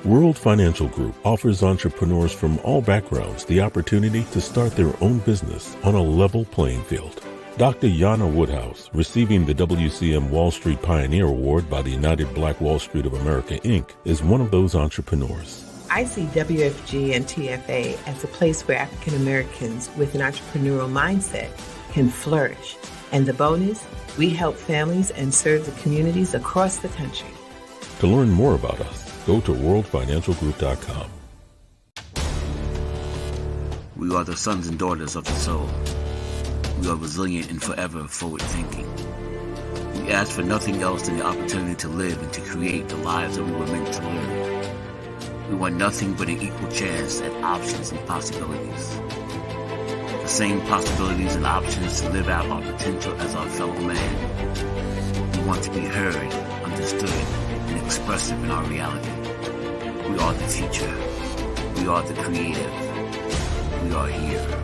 World Financial Group offers entrepreneurs from all backgrounds the opportunity to start their own business on a level playing field. Dr. Yana Woodhouse, receiving the WCM Wall Street Pioneer Award by the United Black Wall Street of America, Inc., is one of those entrepreneurs. I see WFG and TFA as a place where African Americans with an entrepreneurial mindset can flourish. And the bonus, we help families and serve the communities across the country. To learn more about us, go to worldfinancialgroup.com. We are the sons and daughters of the soul. We are resilient and forever forward thinking. We ask for nothing else than the opportunity to live and to create the lives that we were meant to live. We want nothing but an equal chance at options and possibilities. The same possibilities and options to live out our potential as our fellow man. We want to be heard, understood, and expressive in our reality. We are the future. We are the creative. We are here.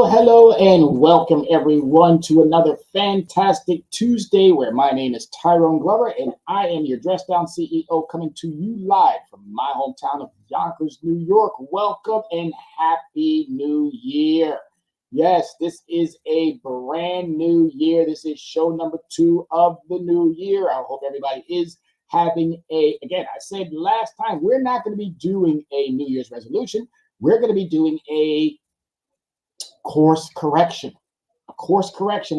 Hello, and welcome everyone to another fantastic Tuesday where my name is Tyrone Glover and I am your Dress Down CEO coming to you live from my hometown of Yonkers, New York. Welcome and Happy New Year. Yes, this is a brand new year. This is show number 2 of the new year. I hope everybody is having again, I said last time, we're not going to be doing a New Year's resolution. We're going to be doing a course correction,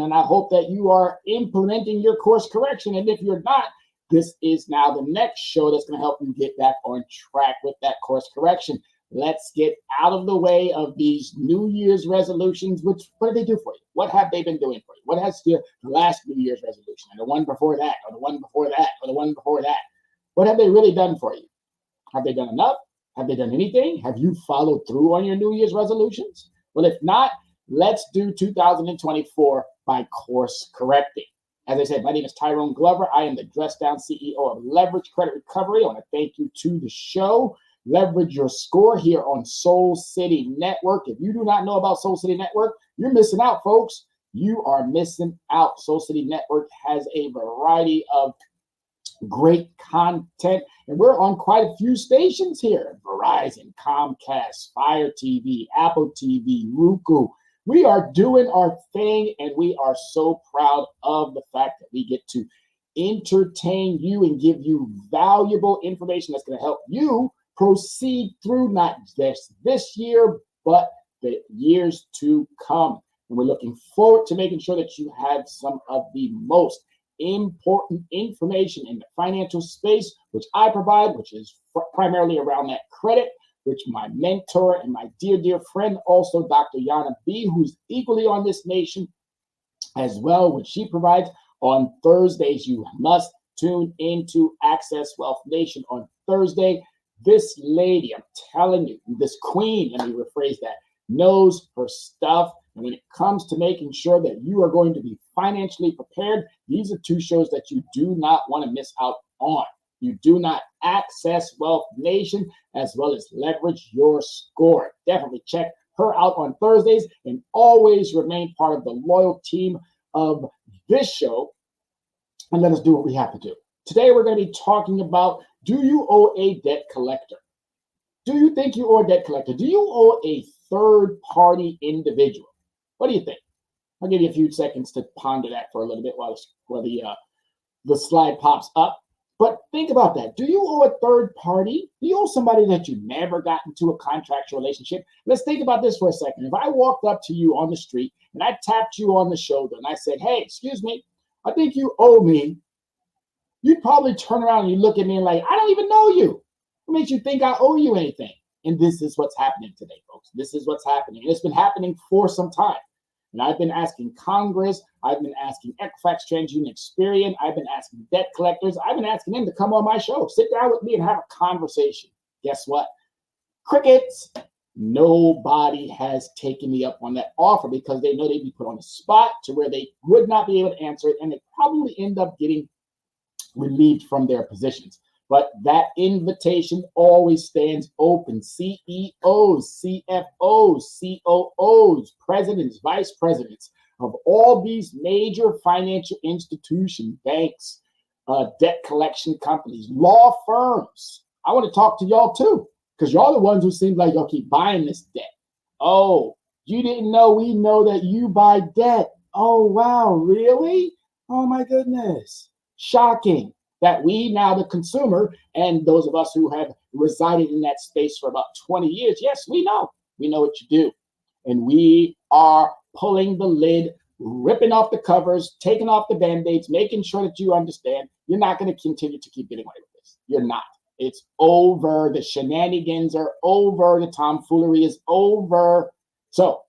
and I hope that you are implementing your course correction. And if you're not, this is now the next show that's going to help you get back on track with that course correction. Let's get out of the way of these New Year's resolutions. What do they do for you? What have they been doing for you? What has the last New Year's resolution, and the one before that, or the one before that, or the one before that? What have they really done for you? Have they done enough? Have they done anything? Have you followed through on your New Year's resolutions? Well, if not, let's do 2024 by course correcting. As I said, my name is Tyrone Glover. I am the Dress Down CEO of Leverage Credit Recovery. I want to thank you to the show. Leverage your score here on Soul City Network. If you do not know about Soul City Network, you're missing out, folks. You are missing out. Soul City Network has a variety of great content, and we're on quite a few stations here: Verizon, Comcast, Fire TV, Apple TV, Roku. We are doing our thing, and we are so proud of the fact that we get to entertain you and give you valuable information that's going to help you proceed through not just this year, but the years to come. And we're looking forward to making sure that you have some of the most important information in the financial space, which I provide, which is primarily around that credit, which my mentor and my dear friend, also Dr. Yana B., who's equally on this nation as well, which she provides on Thursdays. You must tune into Access Wealth Nation on Thursday. This lady, I'm telling you, this queen, let me rephrase that, knows her stuff. And when it comes to making sure that you are going to be financially prepared, these are 2 shows that you do not want to miss out on. You do not Access Wealth Nation, as well as Leverage Your Score. Definitely check her out on Thursdays and always remain part of the loyal team of this show. And let us do what we have to do. Today, we're going to be talking about, do you owe a debt collector? Do you think you owe a debt collector? Do you owe a third-party individual? What do you think? I'll give you a few seconds to ponder that for a little bit while the slide pops up. But think about that. Do you owe a third party? Do you owe somebody that you never got into a contractual relationship? Let's think about this for a second. If I walked up to you on the street and I tapped you on the shoulder and I said, hey, excuse me, I think you owe me, you'd probably turn around and you look at me and like, I don't even know you. What makes you think I owe you anything? And this is what's happening today, folks. This is what's happening. And it's been happening for some time. And I've been asking Congress, I've been asking Equifax, TransUnion, Experian, I've been asking debt collectors, I've been asking them to come on my show, sit down with me and have a conversation. Guess what? Crickets. Nobody has taken me up on that offer because they know they'd be put on the spot to where they would not be able to answer it, and they probably end up getting relieved from their positions. But that invitation always stands open. CEOs, CFOs, COOs, presidents, vice presidents of all these major financial institutions, banks, debt collection companies, law firms. I want to talk to y'all too, because y'all the ones who seem like y'all keep buying this debt. Oh, you didn't know we know that you buy debt. Oh, wow, really? Oh, my goodness. Shocking that we now, the consumer, and those of us who have resided in that space for about 20 years, yes, we know. We know what you do. And we are pulling the lid, ripping off the covers, taking off the Band-Aids, making sure that you understand you're not going to continue to keep getting away with this. You're not. It's over. The shenanigans are over. The tomfoolery is over. So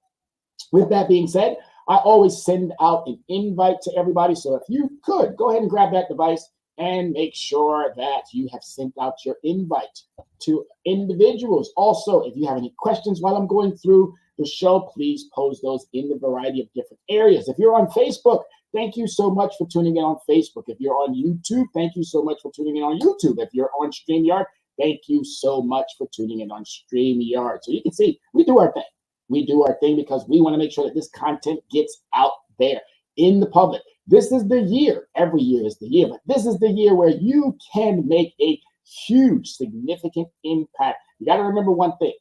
with that being said, I always send out an invite to everybody. So if you could, go ahead and grab that device and make sure that you have sent out your invite to individuals. Also, if you have any questions while I'm going through the show, please pose those in the variety of different areas. If you're on Facebook, thank you so much for tuning in on Facebook. If you're on YouTube, thank you so much for tuning in on YouTube. If you're on StreamYard, thank you so much for tuning in on StreamYard. So you can see we do our thing. We do our thing because we want to make sure that this content gets out there in the public. This is the year. Every year is the year, but this is the year where you can make a huge, significant impact. You got to remember one thing.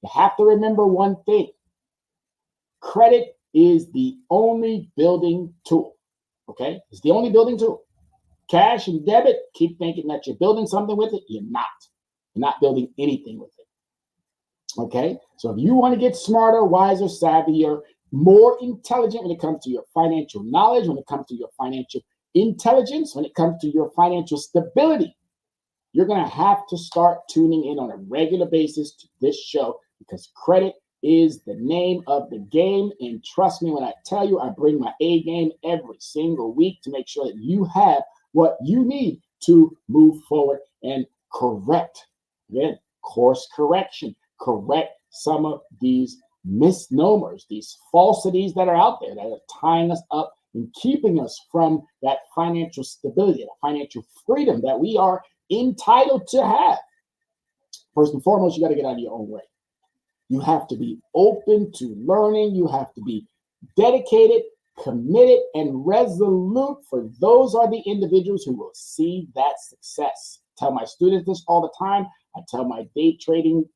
You have to remember one thing. Credit is the only building tool. Okay? It's the only building tool. Cash and debit, keep thinking that you're building something with it. You're not. You're not building anything with it. Okay? So if you want to get smarter, wiser, savvier, more intelligent when it comes to your financial knowledge, when it comes to your financial intelligence, when it comes to your financial stability, you're going to have to start tuning in on a regular basis to this show because credit is the name of the game. And trust me when I tell you, I bring my A game every single week to make sure that you have what you need to move forward and correct, again, course correction, correct some of these misnomers, these falsities that are out there that are tying us up and keeping us from that financial stability, that financial freedom that we are entitled to have. First and foremost, you got to get out of your own way. You have to be open to learning. You have to be dedicated, committed, and resolute, for those are the individuals who will see that success. I tell my students this all the time. I tell my day trading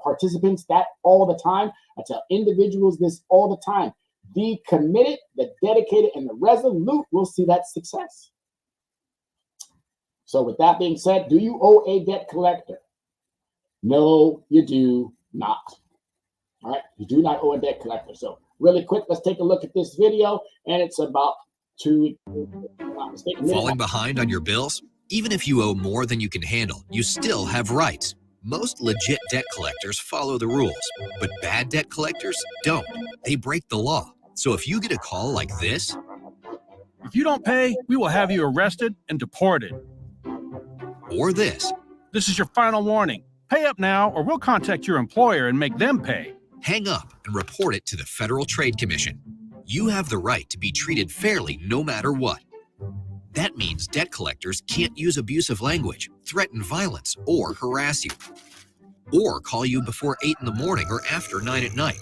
participants that all the time. I tell individuals this all the time. Be committed, the dedicated, and the resolute will see that success. So with that being said, do you owe a debt collector? No, you do not. All right, you do not owe a debt collector. So really quick, let's take a look at this video, and it's about to falling behind on your bills? Even if you owe more than you can handle, you still have rights. Most legit debt collectors follow the rules, but bad debt collectors don't. They break the law. So if you get a call like this, if you don't pay, we will have you arrested and deported. Or this is your final warning. Pay up now or we'll contact your employer and make them pay. Hang up and report it to the Federal Trade Commission. You have the right to be treated fairly no matter what. That means debt collectors can't use abusive language, threaten violence, or harass you. Or call you before 8 in the morning or after 9 at night.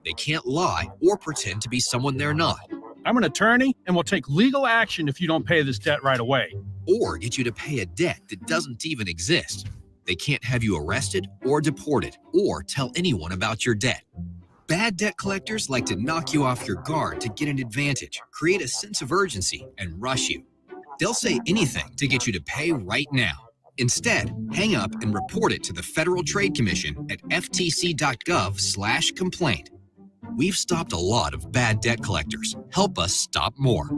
They can't lie or pretend to be someone they're not. I'm an attorney and will take legal action if you don't pay this debt right away. Or get you to pay a debt that doesn't even exist. They can't have you arrested or deported or tell anyone about your debt. Bad debt collectors like to knock you off your guard to get an advantage, create a sense of urgency, and rush you. They'll say anything to get you to pay right now. Instead, hang up and report it to the Federal Trade Commission at ftc.gov/complaint. We've stopped a lot of bad debt collectors. Help us stop more.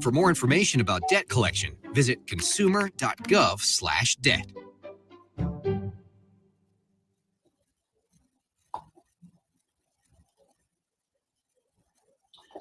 For more information about debt collection, visit consumer.gov/debt.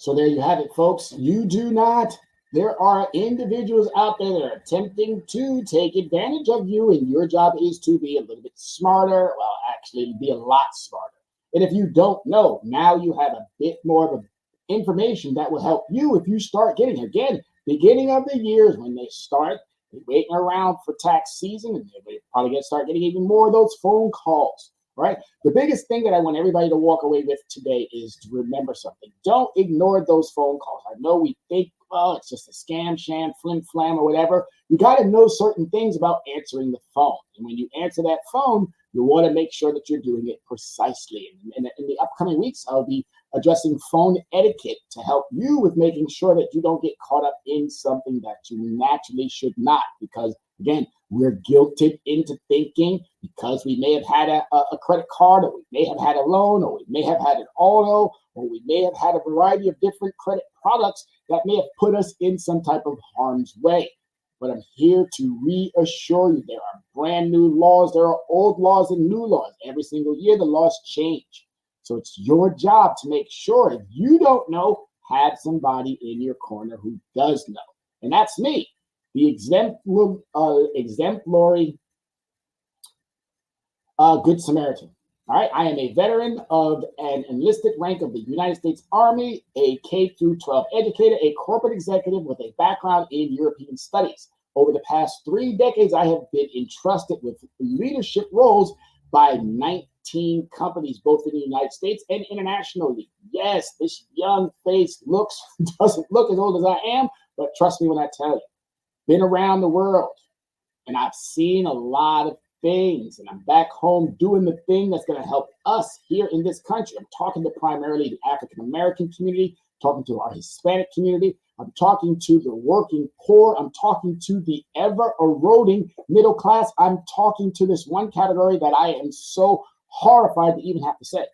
So there you have it, folks. You do not. There are individuals out there that are attempting to take advantage of you, and your job is to be a little bit smarter. Well, actually, be a lot smarter. And if you don't know, now you have a bit more of information that will help you if you start getting, again, beginning of the year is when they start They're waiting around for tax season, and they're probably going to start getting even more of those phone calls, right? The biggest thing that I want everybody to walk away with today is to remember something. Don't ignore those phone calls. I know we think, oh, it's just a scam, sham, flim, flam, or whatever. You got to know certain things about answering the phone. And when you answer that phone, you want to make sure that you're doing it precisely. And in the upcoming weeks, I'll be addressing phone etiquette to help you with making sure that you don't get caught up in something that you naturally should not. Because, again, we're guilted into thinking because we may have had a credit card, or we may have had a loan, or we may have had an auto, or we may have had a variety of different credit products that may have put us in some type of harm's way. But I'm here to reassure you there are brand new laws, there are old laws and new laws. Every single year, the laws change. So it's your job to make sure if you don't know, have somebody in your corner who does know. And that's me, the exemplary Good Samaritan. All right, I am a veteran of an enlisted rank of the United States Army, a K-12 educator, a corporate executive with a background in European studies. Over the past 3 decades, I have been entrusted with leadership roles by 19 companies, both in the United States and internationally. Yes, this young face doesn't look as old as I am, but trust me when I tell you, been around the world, and I've seen a lot of things, and I'm back home doing the thing that's going to help us here in this country. I'm talking to primarily the African American community, talking to our Hispanic community. I'm talking to the working poor. I'm talking to the ever eroding middle class. I'm talking to this one category that I am so horrified to even have to say,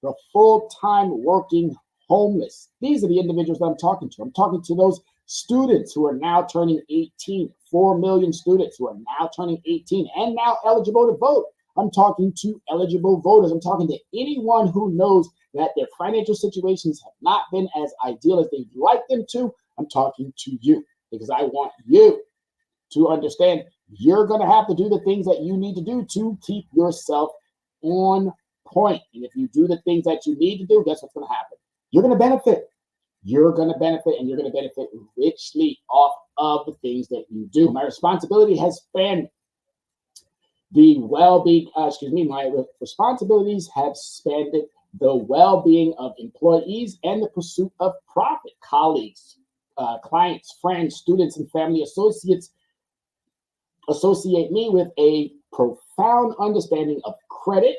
the full-time working homeless. These are the individuals that I'm talking to. I'm talking to those students who are now turning 18, 4 million students who are now turning 18 and now eligible to vote. I'm talking to eligible voters. I'm talking to anyone who knows that their financial situations have not been as ideal as they'd like them to. I'm talking to you because I want you to understand you're going to have to do the things that you need to do to keep yourself on point. And if you do the things that you need to do, guess what's going to happen? You're going to benefit. You're going to benefit, and you're going to benefit richly off of the things that you do. My responsibility has spanned the well-being, my responsibilities have spanned the well-being of employees and the pursuit of profit. Colleagues, clients, friends, students, and family associates associate me with a profound understanding of credit,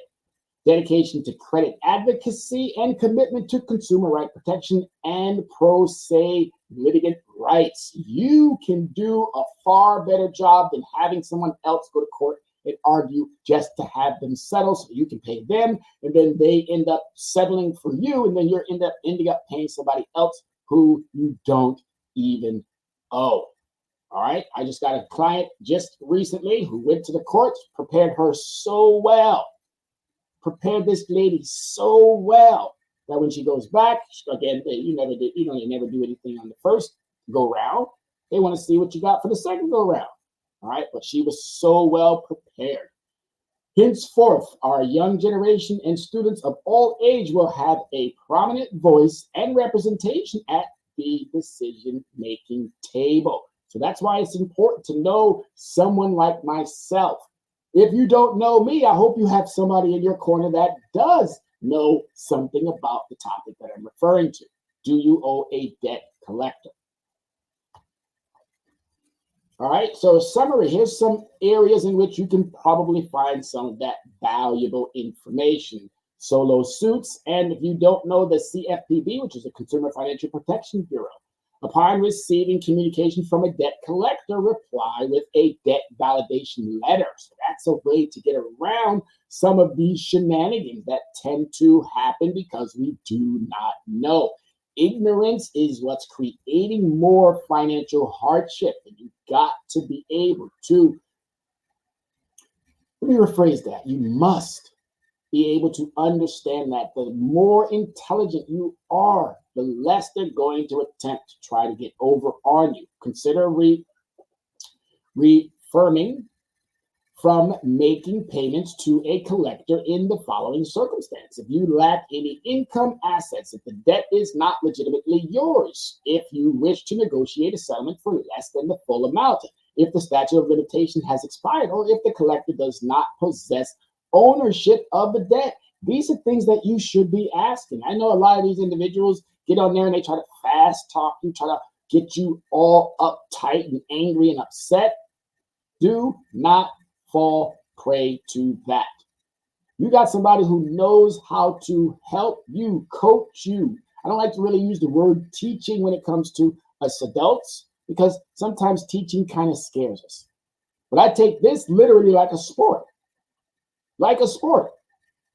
dedication to credit advocacy, and commitment to consumer right protection and pro se litigant rights. You can do a far better job than having someone else go to court and argue just to have them settle so you can pay them, and then they end up settling for you, and then you're ending up paying somebody else who you don't even owe. All right, I just got a client just recently who went to the courts, prepared this lady so well that when she goes back, again, you never do anything on the first go round. They want to see what you got for the second go round. All right, but she was so well prepared. Henceforth, our young generation and students of all age will have a prominent voice and representation at the decision-making table. So that's why it's important to know someone like myself. If you don't know me, I hope you have somebody in your corner that does know something about the topic that I'm referring to. Do you owe a debt collector? All right, so summary, here's some areas in which you can probably find some of that valuable information. Solo suits, and if you don't know the CFPB, which is the Consumer Financial Protection Bureau, upon receiving communication from a debt collector, reply with a debt validation letter. So that's a way to get around some of these shenanigans that tend to happen because we do not know. Ignorance is what's creating more financial hardship, and you've got to be able to, let me rephrase that, you must be able to understand that the more intelligent you are, the less they're going to attempt to try to get over on you. Consider refraining from making payments to a collector in the following circumstance. If you lack any income assets, if the debt is not legitimately yours, if you wish to negotiate a settlement for less than the full amount, if the statute of limitation has expired, or if the collector does not possess ownership of the debt. These are things that you should be asking. I know a lot of these individuals get on there and they try to fast talk you, try to get you all uptight and angry and upset. Do not fall prey to that. You got somebody who knows how to help you, coach you. I don't like to really use the word teaching when it comes to us adults, because sometimes teaching kind of scares us. But I take this literally like a sport. Like a sport.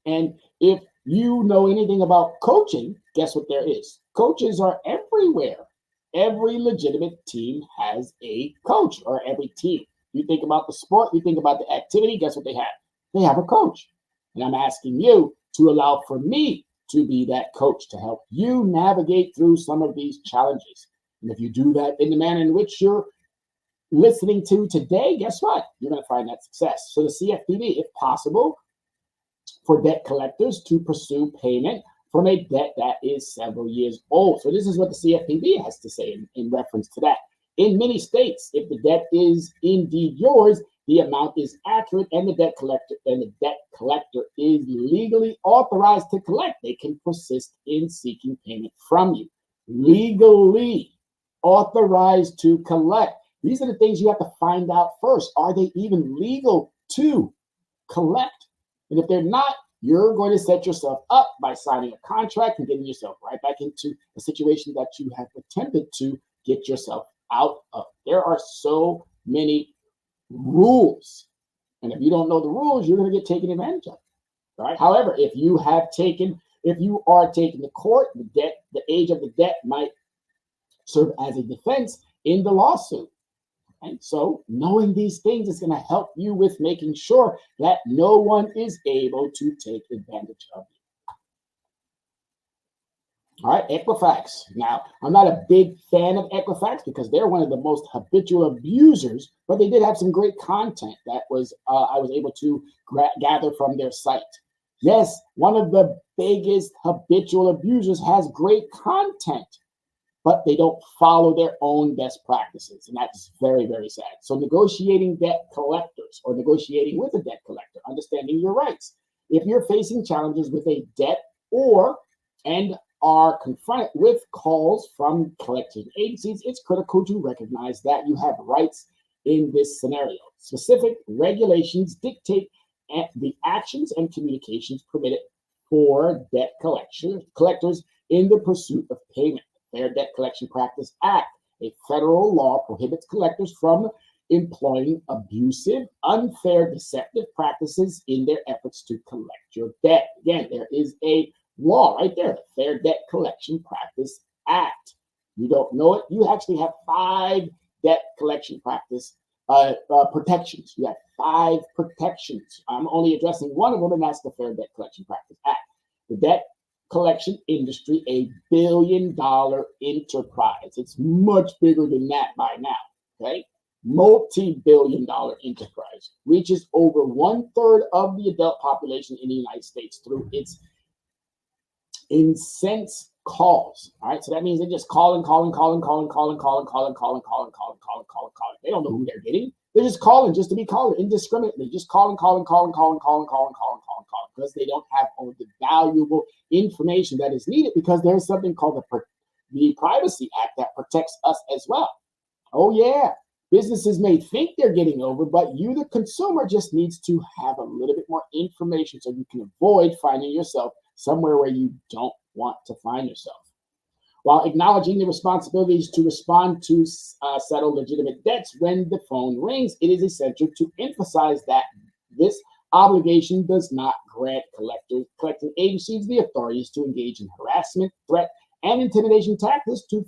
And if you know anything about coaching, guess what there is? Coaches are everywhere. Every legitimate team has a coach, or every team. You think about the sport, you think about the activity, guess what they have? They have a coach. And I'm asking you to allow for me to be that coach to help you navigate through some of these challenges. And if you do that in the manner in which you're listening to today, guess what? You're going to find that success. So the CFPB, if possible, for debt collectors to pursue payment from a debt that is several years old. So this is what the CFPB has to say in reference to that. In many states, if the debt is indeed yours, the amount is accurate, and the debt collector is legally authorized to collect, they can persist in seeking payment from you. Legally authorized to collect. These are the things you have to find out first. Are they even legal to collect? And if they're not, you're going to set yourself up by signing a contract and getting yourself right back into a situation that you have attempted to get yourself out of. There are so many rules. And if you don't know the rules, you're going to get taken advantage of. Right? However, if you are taking the court, the age of the debt might serve as a defense in the lawsuit. And so knowing these things is going to help you with making sure that no one is able to take advantage of you. All right, Equifax. Now, I'm not a big fan of Equifax because they're one of the most habitual abusers, but they did have some great content that I was able to gather from their site. Yes, one of the biggest habitual abusers has great content, but they don't follow their own best practices. And that's very, very sad. So negotiating debt collectors, or negotiating with a debt collector, understanding your rights. If you're facing challenges with a debt and are confronted with calls from collection agencies, it's critical to recognize that you have rights in this scenario. Specific regulations dictate the actions and communications permitted for debt collectors in the pursuit of payment. Fair Debt Collection Practice Act, a federal law, prohibits collectors from employing abusive, unfair, deceptive practices in their efforts to collect your debt. Again, there is a law right there, the Fair Debt Collection Practice Act. You don't know it? You actually have 5 debt collection practice protections. You have 5 protections. I'm only addressing one of them, and that's the Fair Debt Collection Practice Act. The debt collection industry, a billion-dollar enterprise. It's much bigger than that by now, okay? Multi-billion-dollar enterprise, reaches over 1/3 of the adult population in the United States through its incense calls. All right, so that means they just calling. They don't know who they're getting. They're just calling just to be calling indiscriminately, just calling, because they don't have all the valuable information that is needed, because there's something called the Privacy Act that protects us as well. Oh yeah, businesses may think they're getting over, but you, the consumer, just needs to have a little bit more information so you can avoid finding yourself somewhere where you don't want to find yourself. While acknowledging the responsibilities to respond to settle legitimate debts when the phone rings, it is essential to emphasize that this obligation does not grant collecting agencies the authorities to engage in harassment, threat, and intimidation tactics to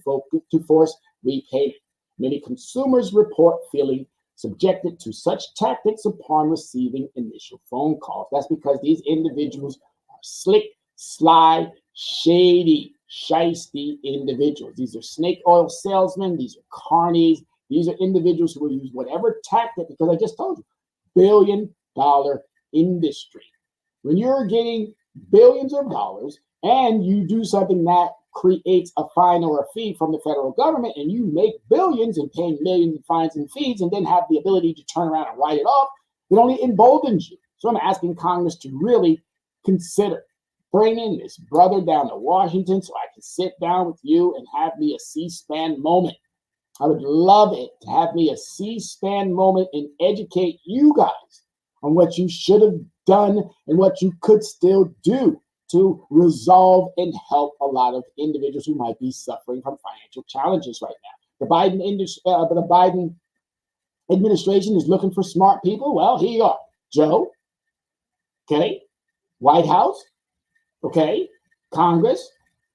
force repayment. Many consumers report feeling subjected to such tactics upon receiving initial phone calls. That's because these individuals are slick, sly, shady, shiesty individuals. These are snake oil salesmen. These are carnies. These are individuals who will use whatever tactic, because I just told you, billion-dollar industry. When you're getting billions of dollars and you do something that creates a fine or a fee from the federal government and you make billions and paying millions in fines and fees and then have the ability to turn around and write it off, it only emboldens you. So I'm asking Congress to really consider bringing this brother down to Washington so I can sit down with you and have me a C-SPAN moment. I would love it to have me a C-SPAN moment and educate you guys on what you should have done and what you could still do to resolve and help a lot of individuals who might be suffering from financial challenges right now. The Biden administration is looking for smart people. Well, here you are, Joe. Okay, White House. Okay, Congress.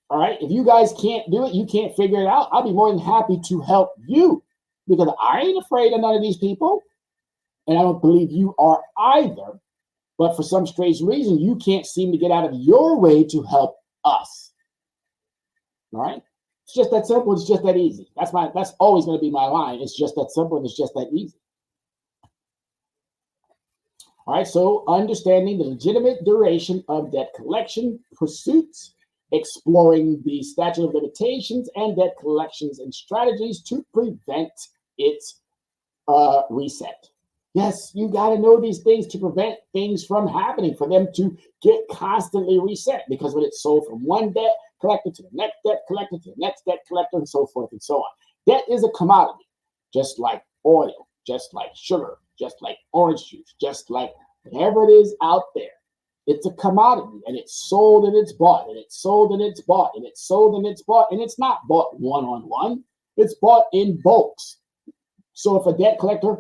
All right, if you guys can't do it, you can't figure it out, I'll be more than happy to help you because I ain't afraid of none of these people. And I don't believe you are either. But for some strange reason, you can't seem to get out of your way to help us. All right? It's just that simple. It's just that easy. That's always going to be my line. It's just that simple and it's just that easy. All right, so understanding the legitimate duration of debt collection pursuits, exploring the statute of limitations and debt collections and strategies to prevent its reset. Yes, you got to know these things to prevent things from happening, for them to get constantly reset, because when it's sold from one debt collector to the next debt collector to the next debt collector and so forth and so on. Debt is a commodity, just like oil, just like sugar, just like orange juice, just like whatever it is out there. It's a commodity, and it's sold and it's bought, and it's sold and it's bought, and it's sold and it's bought, and it's not bought one-on-one. It's bought in bulks. So if a debt collector,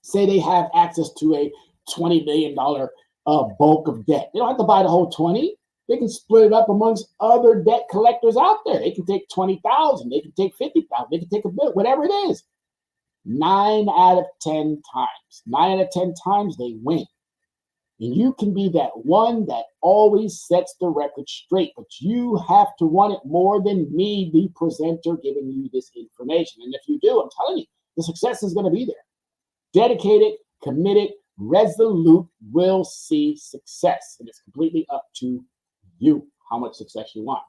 say they have access to a $20 million bulk of debt, they don't have to buy the whole 20. They can split it up amongst other debt collectors out there. They can take 20,000, they can take 50,000, they can take a bit, whatever it is. 9 out of 10 times they win. And you can be that one that always sets the record straight, but you have to want it more than me, the presenter, giving you this information. And if you do, I'm telling you, the success is going to be there. Dedicated, committed, resolute will see success. And it's completely up to you how much success you want.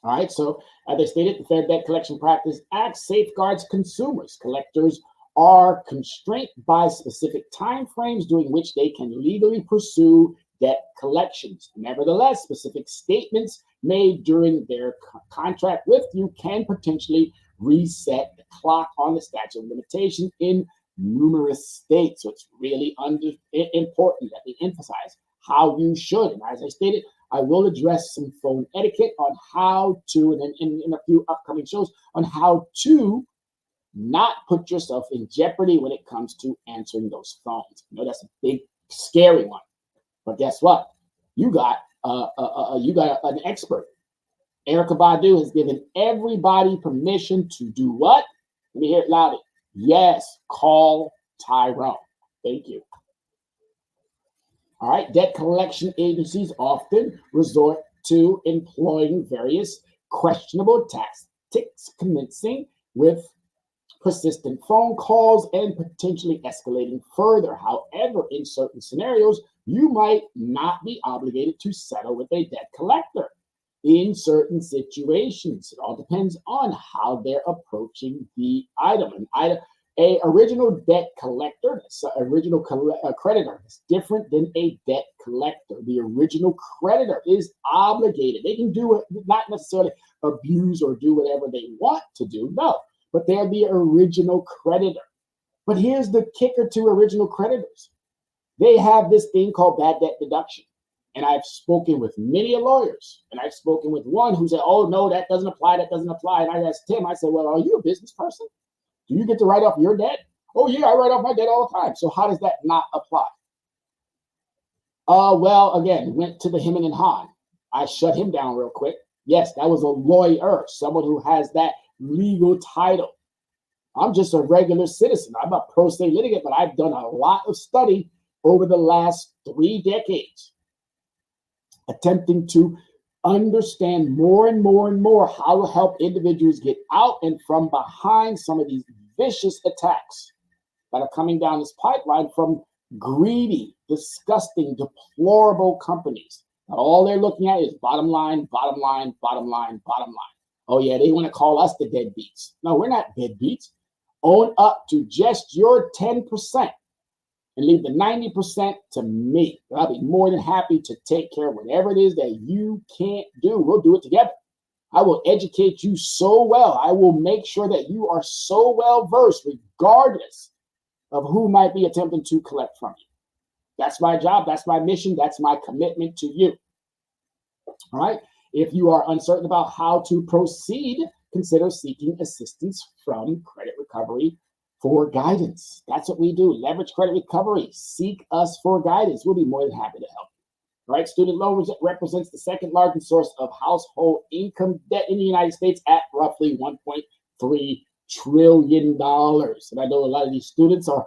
All right, so as I stated, the Fair Debt Collection Practice Act safeguards consumers. Collectors are constrained by specific timeframes during which they can legally pursue debt collections. Nevertheless, specific statements made during their contract with you can potentially reset the clock on the statute of limitation in numerous states. So it's really important that we emphasize how you should. And as I stated, I will address some phone etiquette on how to, and in a few upcoming shows, on how to not put yourself in jeopardy when it comes to answering those phones. I know that's a big, scary one, but guess what? You got an expert. Erykah Badu has given everybody permission to do what? Let me hear it loudly. Yes, call Tyrone. Thank you. All right, debt collection agencies often resort to employing various questionable tactics, commencing with persistent phone calls and potentially escalating further. However, in certain scenarios, you might not be obligated to settle with a debt collector. In certain situations, it all depends on how they're approaching the item. A original debt collector, original creditor, is different than a debt collector. The original creditor is obligated. They can do it, not necessarily abuse or do whatever they want to do, no, but they're the original creditor. But here's the kicker to original creditors. They have this thing called bad debt deduction. And I've spoken with many lawyers, and I've spoken with one who said, oh, no, that doesn't apply, that doesn't apply. And I asked him, I said, well, are you a business person? Do you get to write off your debt? Oh, yeah, I write off my debt all the time. So how does that not apply? Well, again, went to the him and Han. I shut him down real quick. Yes, that was a lawyer, someone who has that legal title. I'm just a regular citizen. I'm a pro se litigant, but I've done a lot of study over the last 3 decades, attempting to understand more and more and more how to help individuals get out and from behind some of these vicious attacks that are coming down this pipeline from greedy, disgusting, deplorable companies All they're looking at is bottom line, bottom line, bottom line, bottom line. Oh, yeah, they want to call us the deadbeats. No, we're not deadbeats. Own up to just your 10% and leave the 90% to me. I'll be more than happy to take care of whatever it is that you can't do. We'll do it together. I will educate you so well. I will make sure that you are so well versed, regardless of who might be attempting to collect from you. That's my job. That's my mission. That's my commitment to you. All right. If you are uncertain about how to proceed, consider seeking assistance from Credit Recovery for guidance. That's what we do. Leverage Credit Recovery. Seek us for guidance. We'll be more than happy to help. All right. Student loans represents the second largest source of household income debt in the United States at roughly $1.3 trillion. And I know a lot of these students are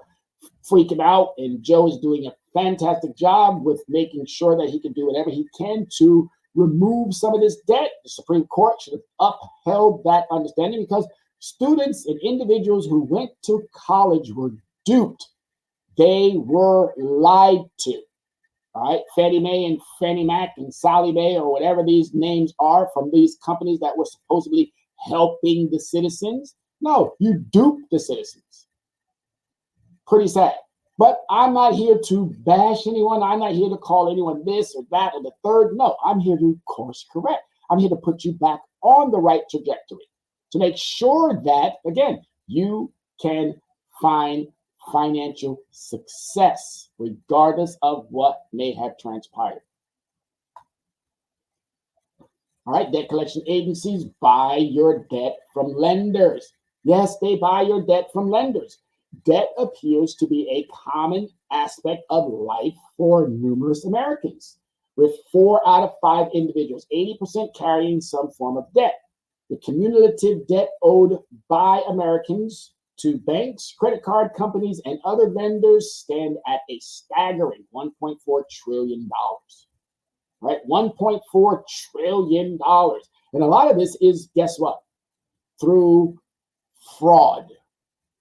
freaking out, and Joe is doing a fantastic job with making sure that he can do whatever he can to remove some of this debt. The Supreme Court should have upheld that understanding because students and individuals who went to college were duped. They were lied to. All right, Fannie Mae and Fannie Mac and Sally Mae, or whatever these names are, from these companies that were supposedly helping the citizens. No, you duped the citizens. Pretty sad. But I'm not here to bash anyone. I'm not here to call anyone this or that or the third. No, I'm here to course correct. I'm here to put you back on the right trajectory to make sure that, again, you can find financial success regardless of what may have transpired. All right, debt collection agencies buy your debt from lenders. Yes, they buy your debt from lenders. Debt appears to be a common aspect of life for numerous Americans, with 4 out of 5 individuals, 80%, carrying some form of debt. The cumulative debt owed by Americans to banks, credit card companies, and other lenders stand at a staggering $1.4 trillion. Right? $1.4 trillion. And a lot of this is, guess what? Through fraud.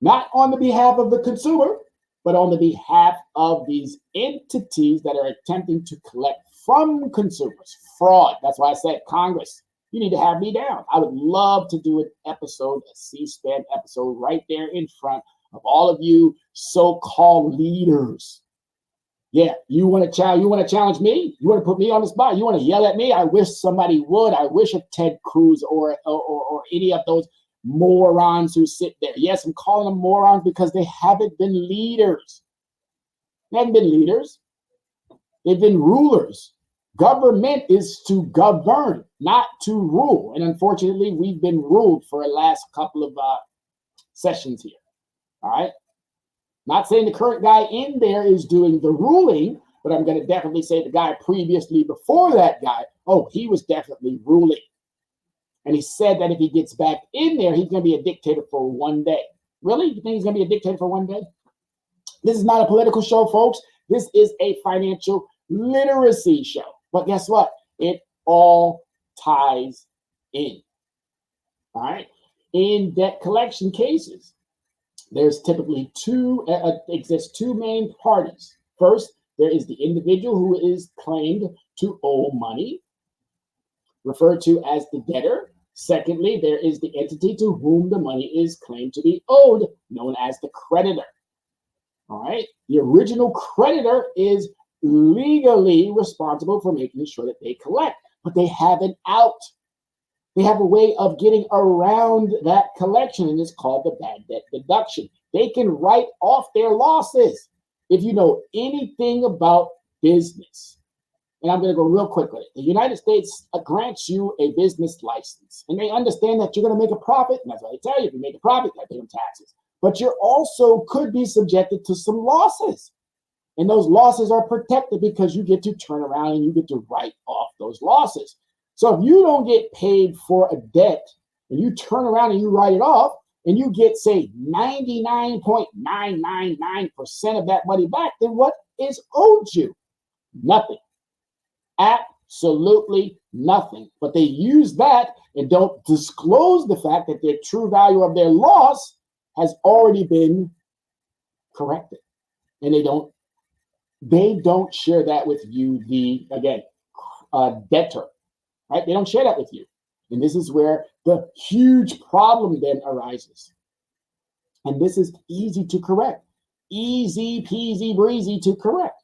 Not on the behalf of the consumer, but on the behalf of these entities that are attempting to collect from consumers. Fraud. That's why I said, Congress, you need to have me down. I would love to do an episode, a C-SPAN episode, right there in front of all of you so-called leaders. Yeah, you want to challenge me? You want to put me on the spot? You want to yell at me? I wish somebody would. I wish a Ted Cruz or any of those morons who sit there. Yes, I'm calling them morons because they haven't been leaders. They haven't been leaders. They've been rulers. Government is to govern, not to rule. And unfortunately, we've been ruled for the last couple of sessions here. All right. Not saying the current guy in there is doing the ruling, but I'm going to definitely say the guy previously before that guy, he was definitely ruling. And he said that if he gets back in there, he's going to be a dictator for one day. Really? You think he's going to be a dictator for one day? This is not a political show, folks. This is a financial literacy show. But guess what? It all ties in. All right? In debt collection cases, there's typically two main parties. First, there is the individual who is claimed to owe money, referred to as the debtor. Secondly, there is the entity to whom the money is claimed to be owed, known as the creditor. All right. The original creditor is legally responsible for making sure that they collect, but they have an out. They have a way of getting around that collection, and it's called the bad debt deduction. They can write off their losses. If you know anything about business, and I'm going to go real quick with it. The United States grants you a business license, and they understand that you're going to make a profit, and that's why they tell you, if you make a profit, you got to pay them taxes. But you also could be subjected to some losses, and those losses are protected because you get to turn around and you get to write off those losses. So if you don't get paid for a debt, and you turn around and you write it off, and you get, say, 99.999% of that money back, then what is owed you? Nothing. Absolutely nothing. But they use that and don't disclose the fact that their true value of their loss has already been corrected. And they don't share that with you, the, again, debtor, right? They don't share that with you. And this is where the huge problem then arises. And this is easy to correct. Easy peasy breezy to correct.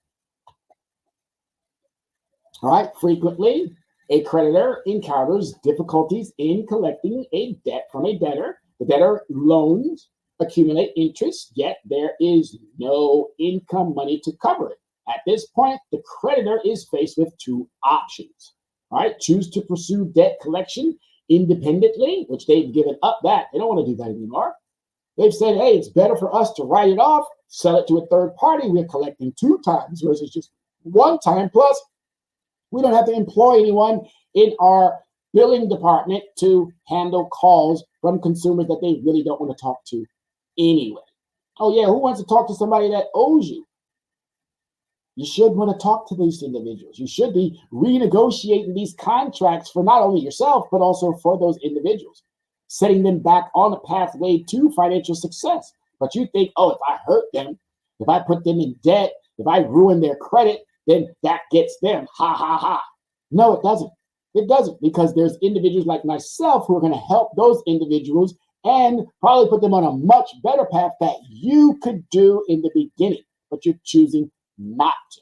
All right, frequently a creditor encounters difficulties in collecting a debt from a debtor. The debtor loans accumulate interest, yet there is no income money to cover it. At this point, the creditor is faced with two options. All right, choose to pursue debt collection independently, which they've given up that. They don't want to do that anymore. They've said, hey, it's better for us to write it off, sell it to a third party. We're collecting 2 times versus just 1 time. Plus, we don't have to employ anyone in our billing department to handle calls from consumers that they really don't want to talk to anyway. Oh, yeah, who wants to talk to somebody that owes you? You should want to talk to these individuals. You should be renegotiating these contracts for not only yourself, but also for those individuals, setting them back on a pathway to financial success. But you think, oh, if I hurt them, if I put them in debt, if I ruin their credit, then that gets them. Ha, ha, ha. No, it doesn't. It doesn't, because there's individuals like myself who are going to help those individuals and probably put them on a much better path that you could do in the beginning, but you're choosing not to.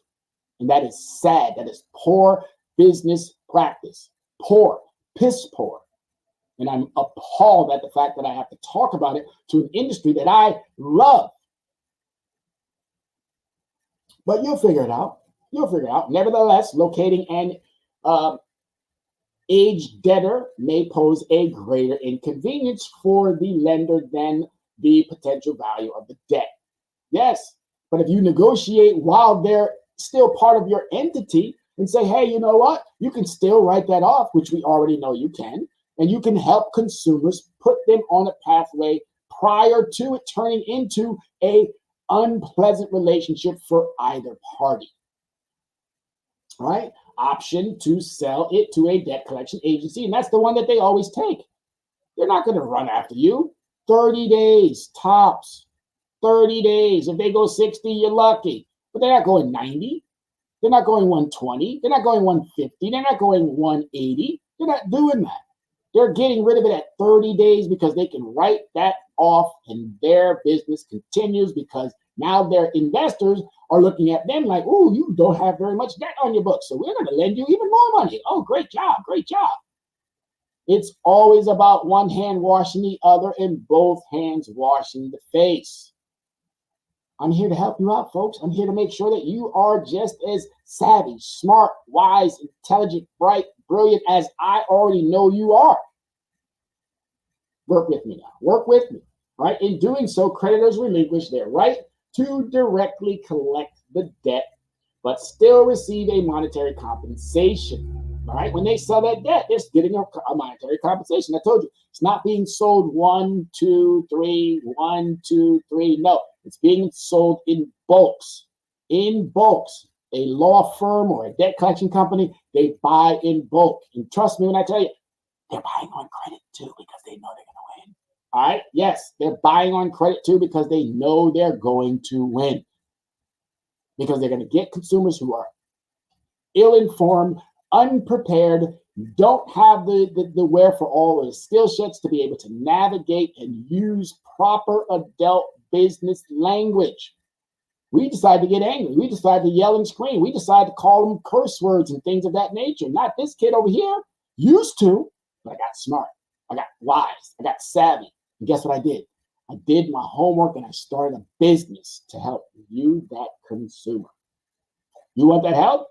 And that is sad. That is poor business practice. Poor, piss poor. And I'm appalled at the fact that I have to talk about it to an industry that I love. But you'll figure it out. You'll figure it out. Nevertheless, locating an aged debtor may pose a greater inconvenience for the lender than the potential value of the debt. Yes, but if you negotiate while they're still part of your entity and say, hey, you know what? You can still write that off, which we already know you can, and you can help consumers put them on a pathway prior to it turning into a unpleasant relationship for either party. All right? Option to sell it to a debt collection agency, and that's the one that they always take. They're not going to run after you. 30 days tops. 30 days. If they go 60, you're lucky. But they're not going 90. They're not going 120. They're not going 150. They're not going 180. They're not doing that. They're getting rid of it at 30 days because they can write that off and their business continues, because now their investors are looking at them like, oh, you don't have very much debt on your books, so we're going to lend you even more money. Oh, great job, great job. It's always about one hand washing the other and both hands washing the face. I'm here to help you out, folks. I'm here to make sure that you are just as savvy, smart, wise, intelligent, bright, brilliant as I already know you are. Work with me now. Work with me. All right. In doing so, creditors relinquish their right to directly collect the debt, but still receive a monetary compensation. All right. When they sell that debt, they're getting a monetary compensation. I told you, it's not being sold 1, 2, 3, 1, 2, 3. No, it's being sold in bulks. In bulks. A law firm or a debt collection company, they buy in bulk. And trust me when I tell you, they're buying on credit too because they know they're going to win. All right. Yes, they're buying on credit too because they know they're going to win. Because they're going to get consumers who are ill-informed, unprepared, don't have the wherewithal or the skill sets to be able to navigate and use proper adult business language. We decide to get angry. We decide to yell and scream. We decide to call them curse words and things of that nature. Not this kid over here. Used to, but I got smart. I got wise. I got savvy. And guess what I did? I did my homework and I started a business to help you, that consumer. You want that help?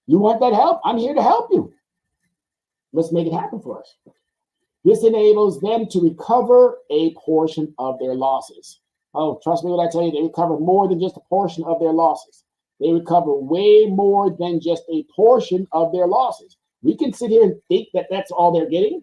You want that help? I'm here to help you. Let's make it happen for us. This enables them to recover a portion of their losses. Oh, trust me when I tell you, they recover more than just a portion of their losses. They recover way more than just a portion of their losses. We can sit here and think that that's all they're getting.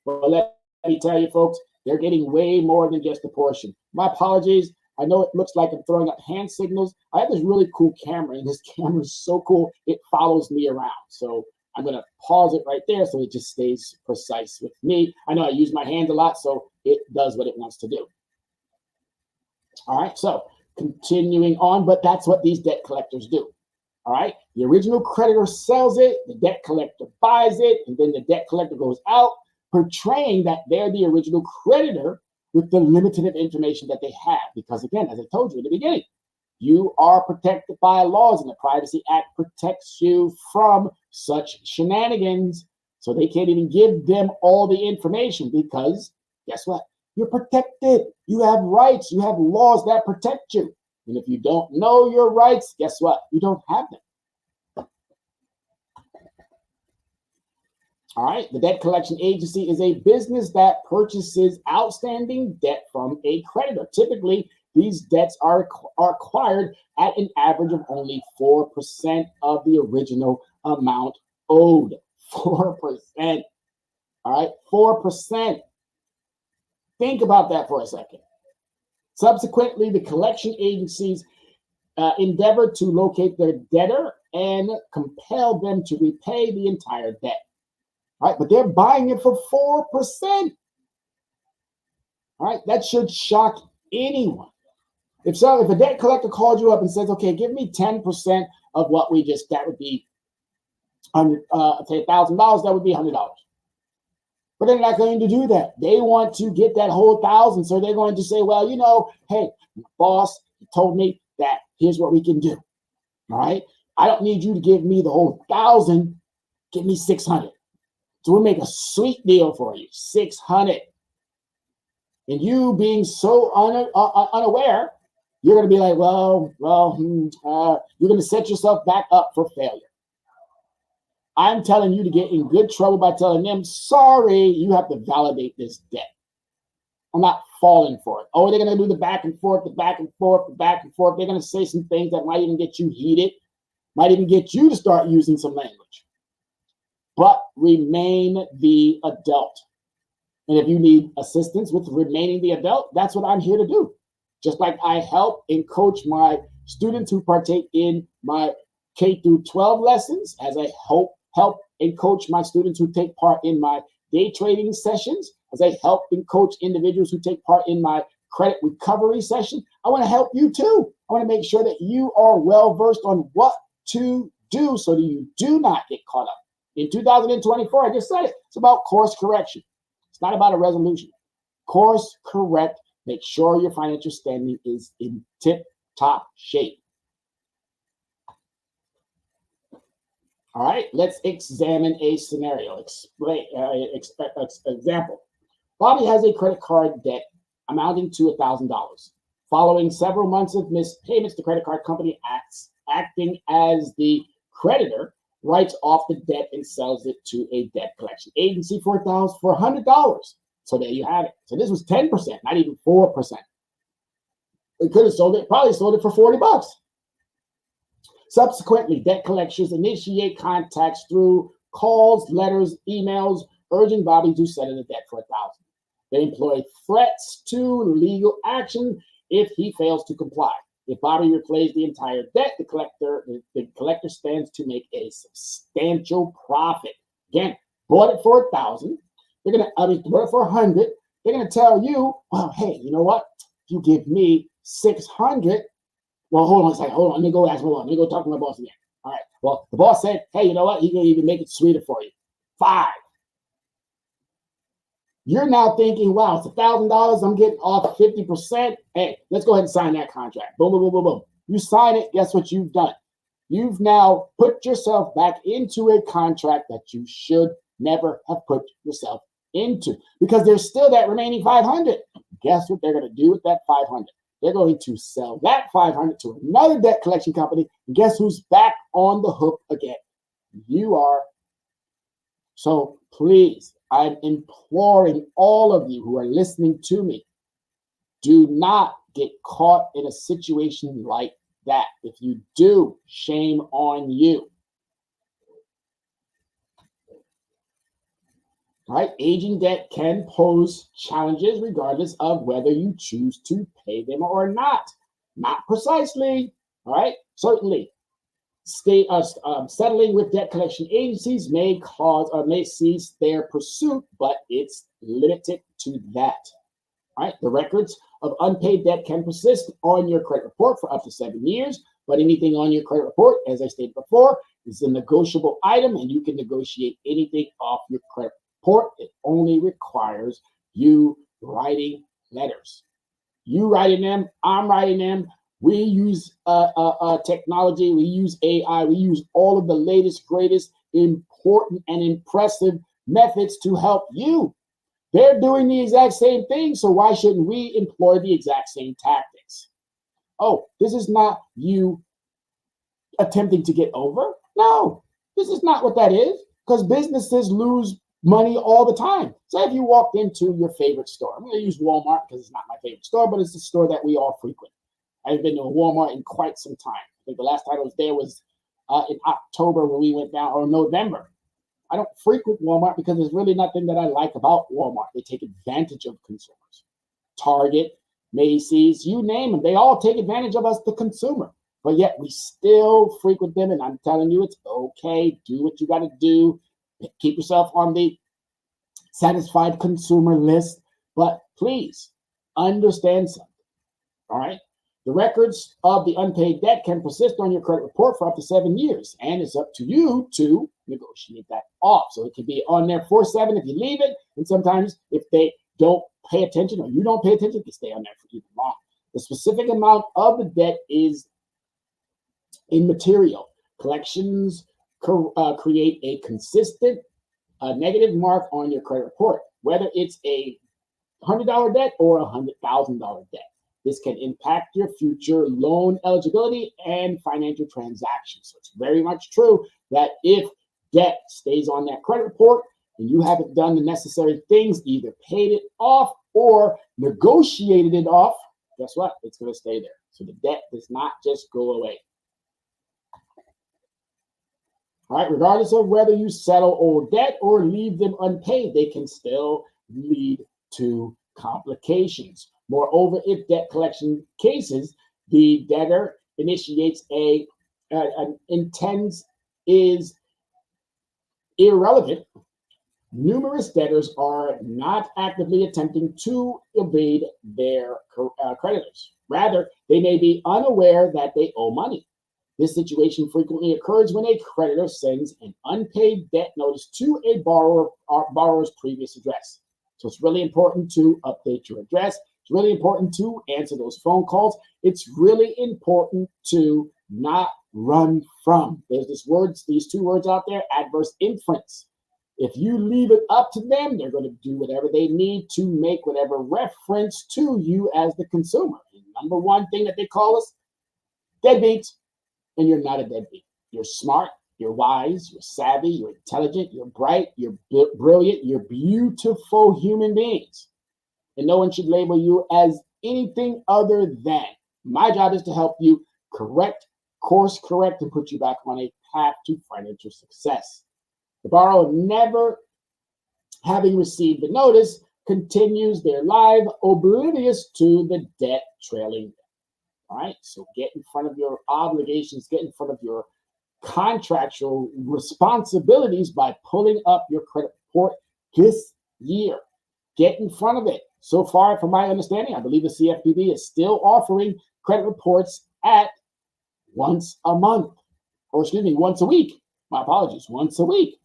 Well, let me tell you, folks, they're getting way more than just a portion. My apologies. I know it looks like I'm throwing up hand signals. I have this really cool camera, and this camera is so cool, it follows me around. So I'm going to pause it right there so it just stays precise with me. I know I use my hands a lot, so it does what it wants to do. All right, so continuing on, but that's what these debt collectors do. All right, The original creditor sells it, the debt collector buys it, and then the debt collector goes out portraying that they're the original creditor with the limited information that they have. Because again, as I told you in the beginning, you are protected by laws, and the Privacy Act protects you from such shenanigans. So they can't even give them all the information because guess what? You're protected. You have rights. You have laws that protect you. And if you don't know your rights, guess what? You don't have them. All right. The debt collection agency is a business that purchases outstanding debt from a creditor. Typically, these debts are acquired at an average of only 4% of the original amount owed. 4%. All right. 4%. Think about that for a second. Subsequently, the collection agencies endeavor to locate their debtor and compel them to repay the entire debt. All right, but they're buying it for 4%. All right, that should shock anyone. If a debt collector called you up and says, okay, give me 10% of what we just, that would be say $1,000, that would be $100. But they're not going to do that. They want to get that whole 1,000. So they're going to say, well, hey, boss told me that here's what we can do. All right. I don't need you to give me the whole 1,000. Give me 600. So we'll make a sweet deal for you. 600. And you being so unaware, you're going to be like, you're going to set yourself back up for failure. I'm telling you to get in good trouble by telling them, sorry, you have to validate this debt. I'm not falling for it. Oh, they're going to do the back and forth, the back and forth, the back and forth. They're going to say some things that might even get you heated, might even get you to start using some language. But remain the adult. And if you need assistance with remaining the adult, that's what I'm here to do. Just like I help and coach my students who partake in my K through 12 lessons, as I help and coach my students who take part in my day trading sessions, as I help and coach individuals who take part in my credit recovery session. I want to help you too. I want to make sure that you are well versed on what to do so that you do not get caught up. In 2024, I just said it. It's about course correction. It's not about a resolution. Course correct. Make sure your financial standing is in tip-top shape. All right, let's examine a scenario. Example. Bobby has a credit card debt amounting to $1,000. Following several months of missed payments, the credit card company acting as the creditor writes off the debt and sells it to a debt collection agency for $100. So there you have it. So this was 10%, not even 4%. They could have probably sold it for $40. Subsequently, debt collectors initiate contacts through calls, letters, emails, urging Bobby to settle the debt for $1,000. They employ threats to legal action if he fails to comply. If Bobby repays the entire debt, the collector stands to make a substantial profit. Again, bought it for $1,000. They're going to bought it for $100. They're going to tell you, well, hey, you know what? You give me $600. Well, hold on a second. Hold on. Let me go talk to my boss again. All right. Well, the boss said, hey, you know what? He can even make it sweeter for you. $5. You're now thinking, wow, it's $1,000. I'm getting off 50%. Hey, let's go ahead and sign that contract. Boom, boom, boom, boom, boom. You sign it. Guess what you've done? You've now put yourself back into a contract that you should never have put yourself into because there's still that remaining $500. Guess what they're going to do with that $500? They're going to sell that $500 to another debt collection company. And guess who's back on the hook again? You are. So please, I'm imploring all of you who are listening to me, do not get caught in a situation like that. If you do, shame on you. All right, aging debt can pose challenges regardless of whether you choose to pay them or not. Not precisely, all right? Certainly, settling with debt collection agencies may cause or may cease their pursuit, but it's limited to that. All right, the records of unpaid debt can persist on your credit report for up to 7 years. But anything on your credit report, as I stated before, is a negotiable item, and you can negotiate anything off your credit report. It only requires you writing letters. You writing them, I'm writing them. We use technology, we use AI, we use all of the latest, greatest, important, and impressive methods to help you. They're doing the exact same thing, so why shouldn't we employ the exact same tactics? Oh, this is not you attempting to get over. No, this is not what that is, because businesses lose money all the time. Say if you walked into your favorite store. I'm going to use Walmart because it's not my favorite store, but it's the store that we all frequent. I haven't been to a Walmart in quite some time. I think the last time I was there was in October when we went down, or November. I don't frequent Walmart because there's really nothing that I like about Walmart. They take advantage of consumers. Target, Macy's, you name them. They all take advantage of us, the consumer. But yet we still frequent them, and I'm telling you, it's okay. Do what you got to do. Keep yourself on the satisfied consumer list. But please understand something, all right? The records of the unpaid debt can persist on your credit report for up to 7 years, and it's up to you to negotiate that off. So it can be on there for 7 if you leave it, and sometimes if they don't pay attention or you don't pay attention, it can stay on there for even longer. The specific amount of the debt is immaterial. Collections create a consistent negative mark on your credit report, whether it's a $100 debt or a $100,000 debt. This can impact your future loan eligibility and financial transactions. So it's very much true that if debt stays on that credit report and you haven't done the necessary things, either paid it off or negotiated it off, guess what? It's going to stay there. So the debt does not just go away. All right, regardless of whether you settle old debt or leave them unpaid, they can still lead to complications. Moreover, if debt collection cases, the debtor initiates an intent is irrelevant. Numerous debtors are not actively attempting to evade their creditors. Rather, they may be unaware that they owe money. This situation frequently occurs when a creditor sends an unpaid debt notice to a borrower's previous address. So it's really important to update your address. It's really important to answer those phone calls. It's really important to not run from. There's these two words out there, adverse inference. If you leave it up to them, they're going to do whatever they need to make whatever reference to you as the consumer. And number one thing that they call us, deadbeats. And you're not a deadbeat. You're smart, you're wise, you're savvy, you're intelligent, you're bright, you're brilliant, you're beautiful human beings. And no one should label you as anything other than. My job is to help you course correct, and put you back on a path to financial success. The borrower, never having received the notice, continues their life oblivious to the debt trailing them. All right, so get in front of your obligations, get in front of your contractual responsibilities by pulling up your credit report this year. Get in front of it. So far, from my understanding, I believe the CFPB is still offering credit reports at once a month, or excuse me, once a week. My apologies, once a week.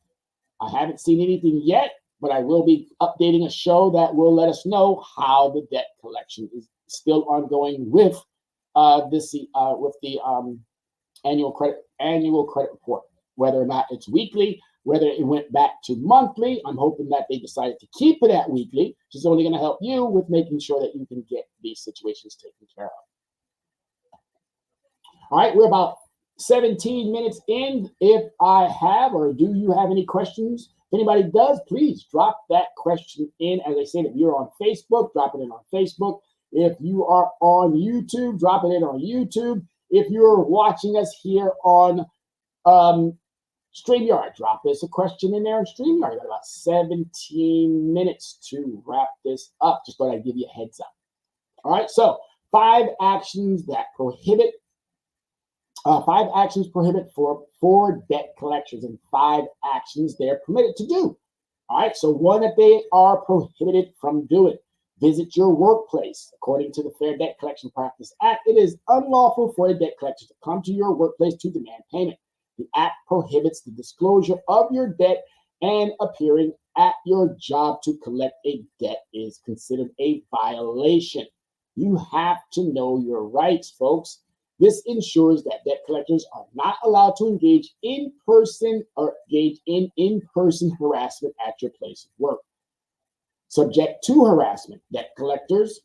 I haven't seen anything yet, but I will be updating a show that will let us know how the debt collection is still ongoing with the annual credit report, whether or not it's weekly, whether it went back to monthly. I'm hoping that they decided to keep it at weekly, which is only going to help you with making sure that you can get these situations taken care of. All right, we're about 17 minutes in. If I have, or do you have any questions? If anybody does, please drop that question in. As I said, if you're on Facebook, drop it in on Facebook. If you are on YouTube, drop it in on YouTube. If you're watching us here on StreamYard, drop us a question in there on StreamYard. Got about 17 minutes to wrap this up. Just thought I'd give you a heads up. All right, so 5 actions prohibit for debt collections, and 5 actions they're permitted to do. All right, so one that they are prohibited from doing. visit your workplace. According to the Fair Debt Collection Practice Act, it is unlawful for a debt collector to come to your workplace to demand payment. The act prohibits the disclosure of your debt, and appearing at your job to collect a debt is considered a violation. You have to know your rights, folks. This ensures that debt collectors are not allowed to engage in in-person harassment at your place of work. Subject to harassment, debt collectors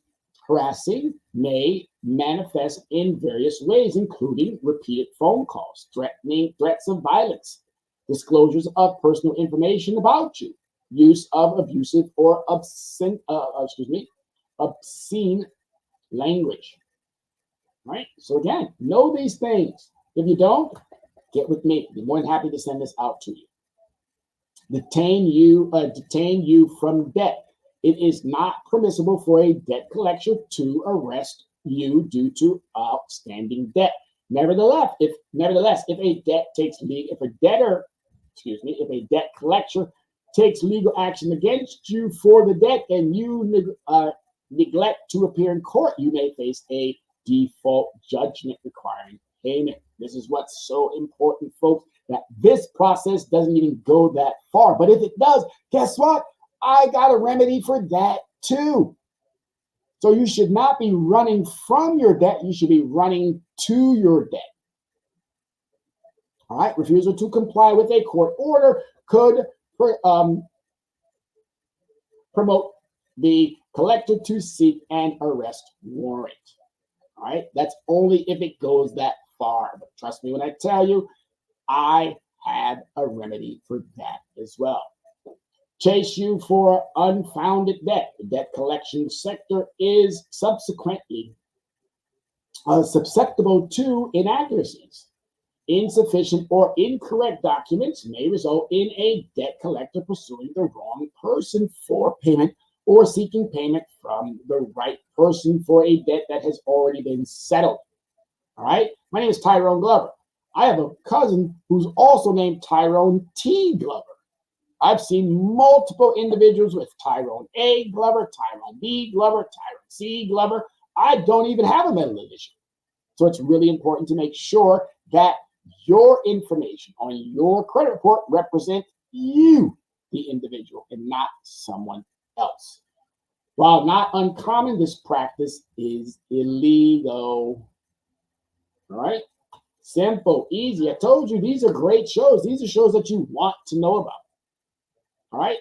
harassing may manifest in various ways, including repeated phone calls, threats of violence, disclosures of personal information about you, use of abusive or obscene language. Right? So again, know these things. If you don't, get with me. I'd be more than happy to send this out to you. Detain you from debt. It is not permissible for a debt collector to arrest you due to outstanding debt. Nevertheless, if a debt collector takes legal action against you for the debt and you neglect to appear in court, you may face a default judgment requiring payment. This is what's so important, folks, that this process doesn't even go that far. But if it does, guess what? I got a remedy for that too. So you should not be running from your debt. You should be running to your debt. All right. Refusal to comply with a court order could promote the collector to seek an arrest warrant. All right. That's only if it goes that far. But trust me when I tell you, I have a remedy for that as well. Chase you for unfounded debt. The debt collection sector is subsequently susceptible to inaccuracies. Insufficient or incorrect documents may result in a debt collector pursuing the wrong person for payment or seeking payment from the right person for a debt that has already been settled. All right. My name is Tyrone Glover. I have a cousin who's also named Tyrone T. Glover. I've seen multiple individuals with Tyrone A. Glover, Tyrone B. Glover, Tyrone C. Glover. I don't even have a medical issue. So it's really important to make sure that your information on your credit report represents you, the individual, and not someone else. While not uncommon, this practice is illegal. All right? Simple, easy. I told you these are great shows. These are shows that you want to know about. All right.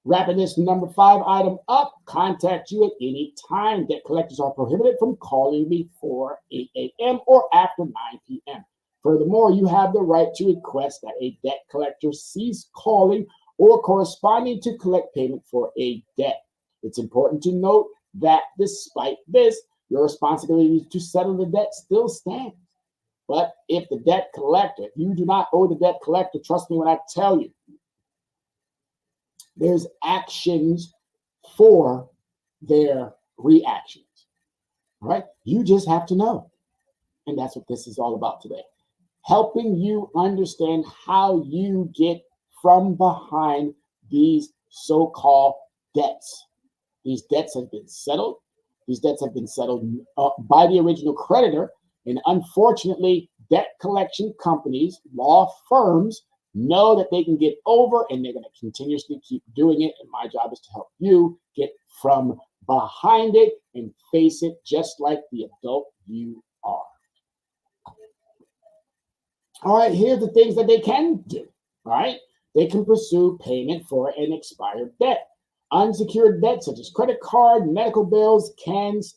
Wrapping this number 5 item up, contact you at any time. Debt collectors are prohibited from calling before 8 a.m. or after 9 p.m. Furthermore, you have the right to request that a debt collector cease calling or corresponding to collect payment for a debt. It's important to note that despite this, your responsibility to settle the debt still stands. But if you do not owe the debt collector, trust me when I tell you, there's actions for their reactions. All right? You just have to know. And that's what this is all about today. Helping you understand how you get from behind these so-called debts. These debts have been settled. These debts have been settled by the original creditor. And unfortunately, debt collection companies, law firms, know that they can get over and they're going to continuously keep doing it. And my job is to help you get from behind it and face it just like the adult you are. All right, here's the things that they can do. All right, they can pursue payment for an expired debt. Unsecured debt such as credit card, medical bills comes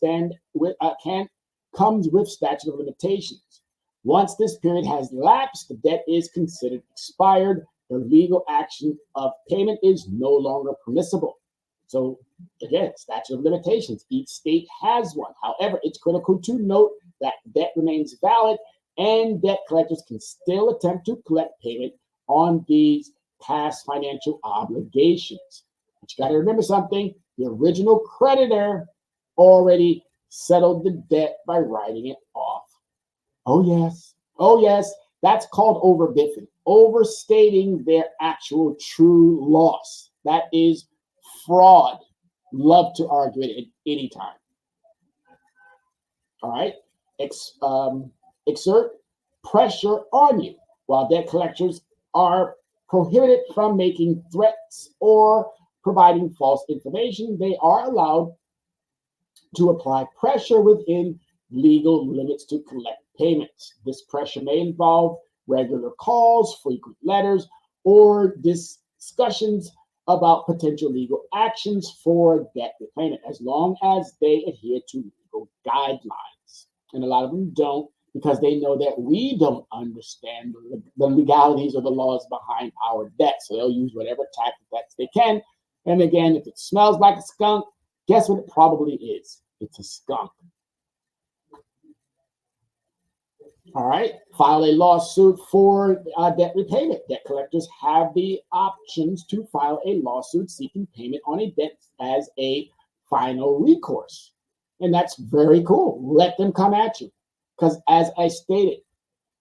with statute of limitations. Once this period has lapsed, the debt is considered expired. The legal action of payment is no longer permissible. So again, statute of limitations. Each state has one. However, it's critical to note that debt remains valid and debt collectors can still attempt to collect payment on these past financial obligations. But you got to remember something. The original creditor already settled the debt by writing it off. Oh, yes. That's called overbiffing, overstating their actual true loss. That is fraud. Love to argue it at any time. All right. Exert pressure on you. While debt collectors are prohibited from making threats or providing false information, they are allowed to apply pressure within legal limits to collect payments. This pressure may involve regular calls, frequent letters, or discussions about potential legal actions for debt repayment, as long as they adhere to legal guidelines. And a lot of them don't, because they know that we don't understand the legalities or the laws behind our debt. So they'll use whatever tactics they can. And again, if it smells like a skunk, guess what it probably is? It's a skunk. All right. File a lawsuit for debt repayment. Debt collectors have the options to file a lawsuit seeking payment on a debt as a final recourse. And that's very cool. Let them come at you. Because as I stated,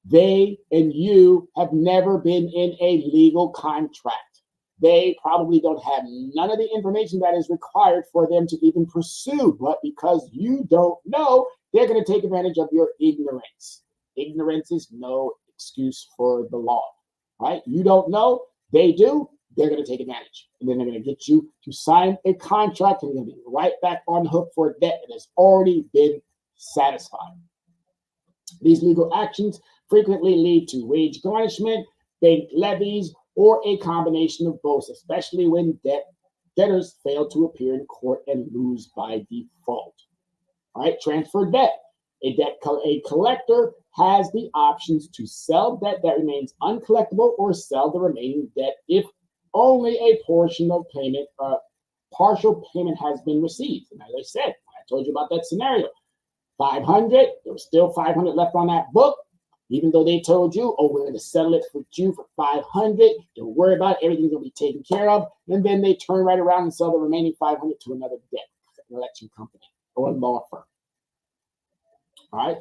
they and you have never been in a legal contract. They probably don't have none of the information that is required for them to even pursue. But because you don't know, they're going to take advantage of your ignorance. Ignorance is no excuse for the law, right? You don't know, they do, they're going to take advantage. And then they're going to get you to sign a contract, and you're going to be right back on the hook for a debt that has already been satisfied. These legal actions frequently lead to wage garnishment, bank levies, or a combination of both, especially when debtors fail to appear in court and lose by default. All right, transfer debt. A collector has the options to sell debt that remains uncollectible or sell the remaining debt if only a portion of payment, partial payment has been received. And as I said, I told you about that scenario. 500, there was still 500 left on that book, even though they told you, oh, we're going to settle it for you for 500. Don't worry about it. Everything's going to be taken care of. And then they turn right around and sell the remaining 500 to another debt collection company or law firm. All right.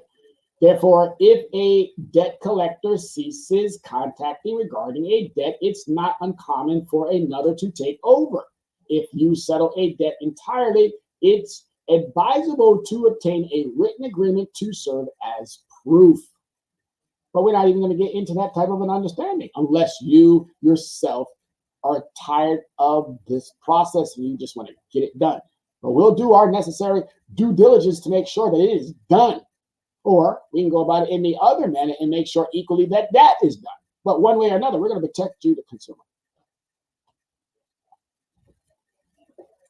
Therefore, if a debt collector ceases contacting regarding a debt, it's not uncommon for another to take over. If you settle a debt entirely, it's advisable to obtain a written agreement to serve as proof. But we're not even going to get into that type of an understanding unless you yourself are tired of this process and you just want to get it done. But we'll do our necessary due diligence to make sure that it is done. Or we can go about it in the other manner and make sure equally that that is done. But one way or another, we're going to protect you, the consumer.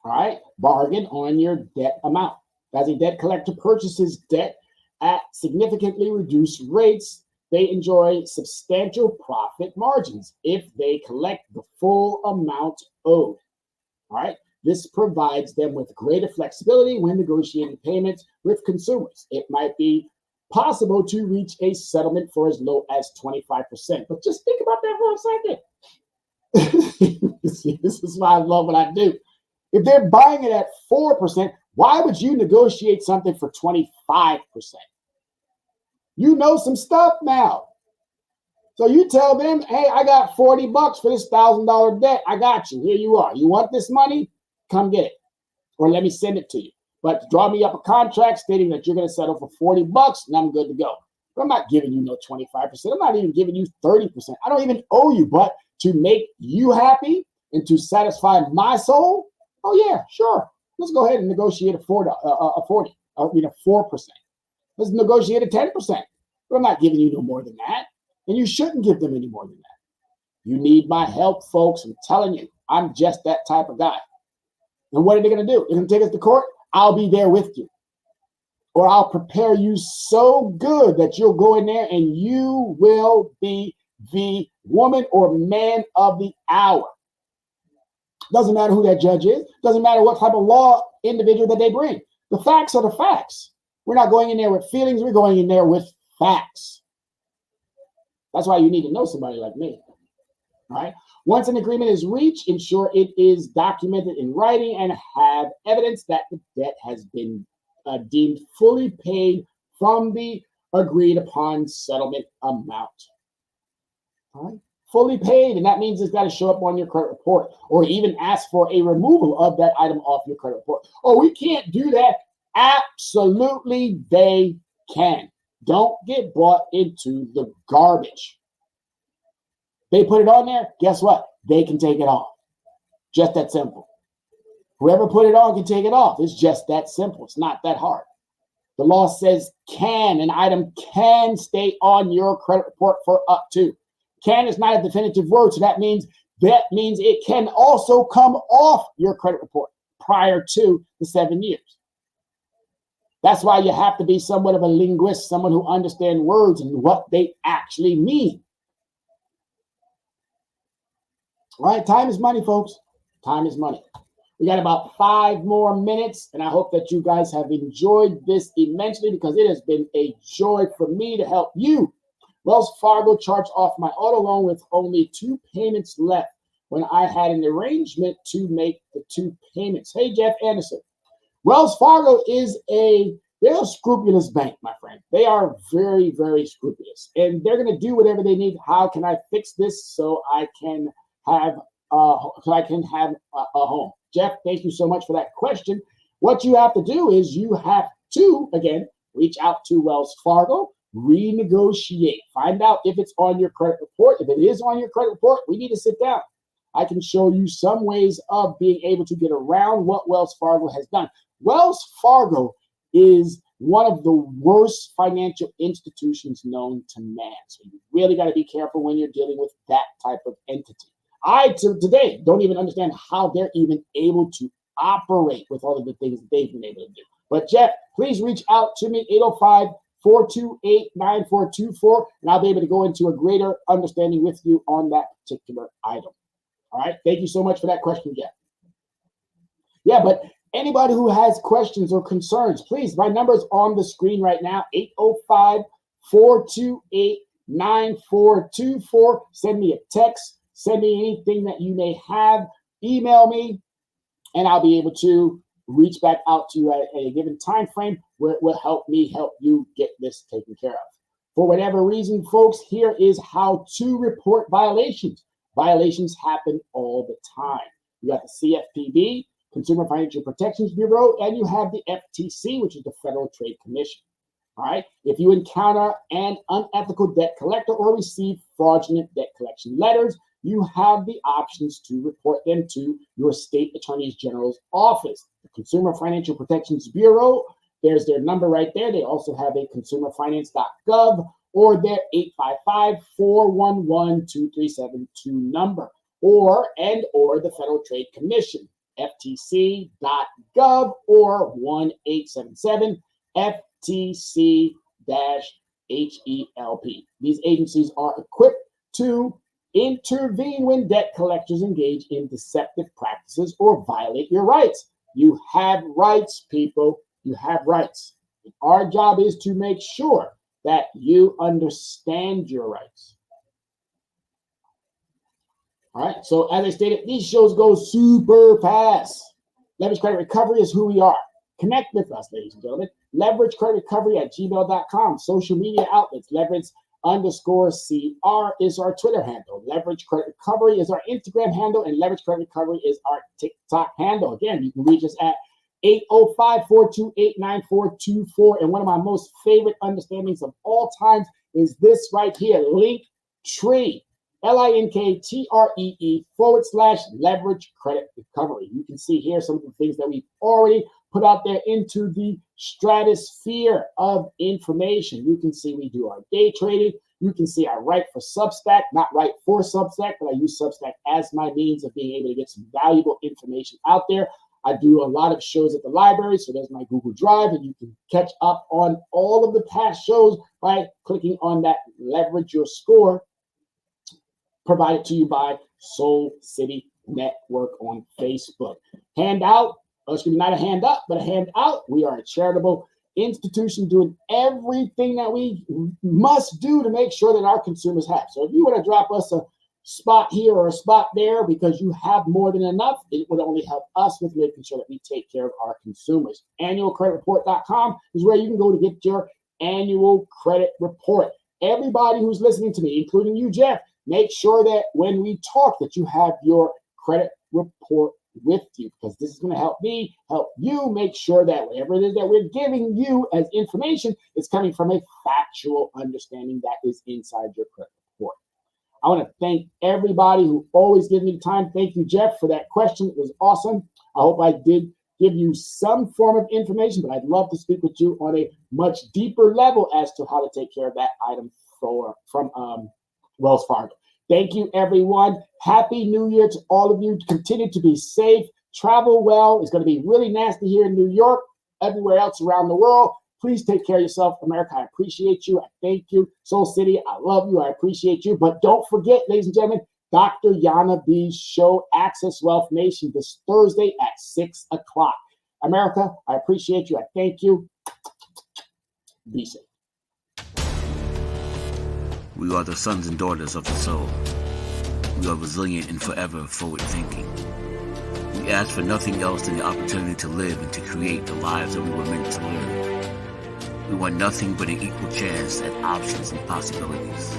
All right, bargain on your debt amount. As a debt collector purchases debt at significantly reduced rates, they enjoy substantial profit margins if they collect the full amount owed. All right, this provides them with greater flexibility when negotiating payments with consumers. It might be possible to reach a settlement for as low as 25%. But just think about that for a second. See, this is why I love what I do. If they're buying it at 4%, why would you negotiate something for 25%? You know some stuff now. So you tell them, hey, I got $40 for this $1,000 debt. I got you. Here you are. You want this money? Come get it. Or let me send it to you. But draw me up a contract stating that you're going to settle for $40 and I'm good to go. But I'm not giving you no 25%. I'm not even giving you 30%. I don't even owe you, but to make you happy and to satisfy my soul, oh yeah, sure. Let's go ahead and negotiate a 4%. Let's negotiate a 10%. But I'm not giving you no more than that. And you shouldn't give them any more than that. You need my help, folks. I'm telling you, I'm just that type of guy. And what are they going to do? They're going to take us to court? I'll be there with you. Or I'll prepare you so good that you'll go in there and you will be the woman or man of the hour. Doesn't matter who that judge is. Doesn't matter what type of law individual that they bring. The facts are the facts. We're not going in there with feelings. We're going in there with facts. That's why you need to know somebody like me. All right. Once an agreement is reached, ensure it is documented in writing and have evidence that the debt has been deemed fully paid from the agreed upon settlement amount. All right. fully paid, and that means it's got to show up on your credit report, or even ask for a removal of that item off your credit report. Oh, we can't do that. Absolutely, they can. Don't get brought into the garbage. They put it on there, guess what? They can take it off. Just that simple. Whoever put it on can take it off. It's just that simple. It's not that hard. The law says an item can stay on your credit report for up to. Can is not a definitive word, so that means it can also come off your credit report prior to the 7 years. That's why you have to be somewhat of a linguist, someone who understands words and what they actually mean. All right, time is money, folks. Time is money. We got about 5 more minutes, and I hope that you guys have enjoyed this immensely, because it has been a joy for me to help you. Wells Fargo charged off my auto loan with only 2 payments left when I had an arrangement to make the 2 payments. Hey, Jeff Anderson. Wells Fargo they're a scrupulous bank, my friend. They are very, very scrupulous, and they're going to do whatever they need. How can I fix this so I can have a home? Jeff, thank you so much for that question. What you have to do is you have to, again, reach out to Wells Fargo, renegotiate, find out if it's on your credit report. If it is on your credit report, we need to sit down. I can show you some ways of being able to get around what Wells Fargo has done. Wells Fargo is one of the worst financial institutions known to man. So you really got to be careful when you're dealing with that type of entity. I, today, don't even understand how they're even able to operate with all of the things that they've been able to do. But Jeff, please reach out to me, 805-428-9424, and I'll be able to go into a greater understanding with you on that particular item. All right, thank you so much for that question, Jeff. Yeah, but anybody who has questions or concerns, please, my number is on the screen right now, 805-428-9424. Send me a text. Send me anything that you may have. Email me, and I'll be able to reach back out to you at a given time frame where it will help me help you get this taken care of. For whatever reason, folks, here is how to report violations. Violations happen all the time. You got the CFPB, Consumer Financial Protections Bureau, and you have the FTC, which is the Federal Trade Commission. All right. If you encounter an unethical debt collector or receive fraudulent debt collection letters, you have the options to report them to your state attorney general's office. The Consumer Financial Protections Bureau, there's their number right there. They also have a consumerfinance.gov or their 855-411-2372 number, or the Federal Trade Commission, ftc.gov or 1-877-FTC-HELP. These agencies are equipped to intervene when debt collectors engage in deceptive practices or violate your rights. You have rights, people. You have rights. Our job is to make sure that you understand your rights. All right. So as I stated, these shows go super fast. Leverage Credit Recovery is who we are. Connect with us, ladies and gentlemen. LeverageCreditRecovery@gmail.com. Social media outlets. Leverage_CR is our Twitter handle. Leverage Credit Recovery is our Instagram handle, and Leverage Credit Recovery is our TikTok handle. Again, you can reach us at 805-428-9424. And one of my most favorite understandings of all times is this right here, Linktree, LINKTREE/Leverage Credit Recovery. You can see here some of the things that we've already put out there into the stratosphere of information. You can see we do our day trading. You can see I write for Substack, not write for Substack, but I use Substack as my means of being able to get some valuable information out there. I do a lot of shows at the library, so there's my Google Drive, and you can catch up on all of the past shows by clicking on that Leverage Your Score, provided to you by Soul City Network on Facebook. Handout, excuse me, not a hand up, but a hand out. We are a charitable institution doing everything that we must do to make sure that our consumers have. So if you want to drop us a spot here or a spot there because you have more than enough, it would only help us with making sure that we take care of our consumers. Annualcreditreport.com is where you can go to get your annual credit report. Everybody who's listening to me, including you, Jeff, make sure that when we talk that you have your credit report with you, because this is going to help me, help you make sure that whatever it is that we're giving you as information is coming from a factual understanding that is inside your credit report. I want to thank everybody who always gives me the time. Thank you, Jeff, for that question. It was awesome. I hope I did give you some form of information, but I'd love to speak with you on a much deeper level as to how to take care of that item from Wells Fargo. Thank you, everyone. Happy New Year to all of you. Continue to be safe. Travel well. It's going to be really nasty here in New York, everywhere else around the world. Please take care of yourself. America, I appreciate you. I thank you. Soul City, I love you. I appreciate you. But don't forget, ladies and gentlemen, Dr. Yana B's show, Access Wealth Nation, this Thursday at 6 o'clock. America, I appreciate you. I thank you. Be safe. We are the sons and daughters of the soul. We are resilient and forever forward thinking. We ask for nothing else than the opportunity to live and to create the lives that we were meant to live. We want nothing but an equal chance at options and possibilities.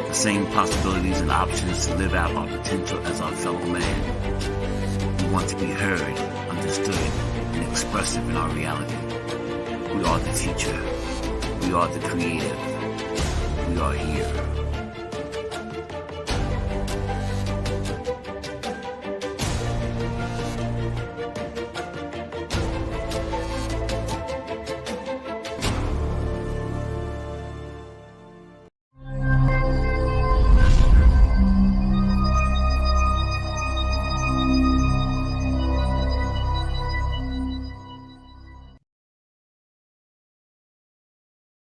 The same possibilities and options to live out our potential as our fellow man. We want to be heard, understood, and expressive in our reality. We are the future. We are the creative. We are here.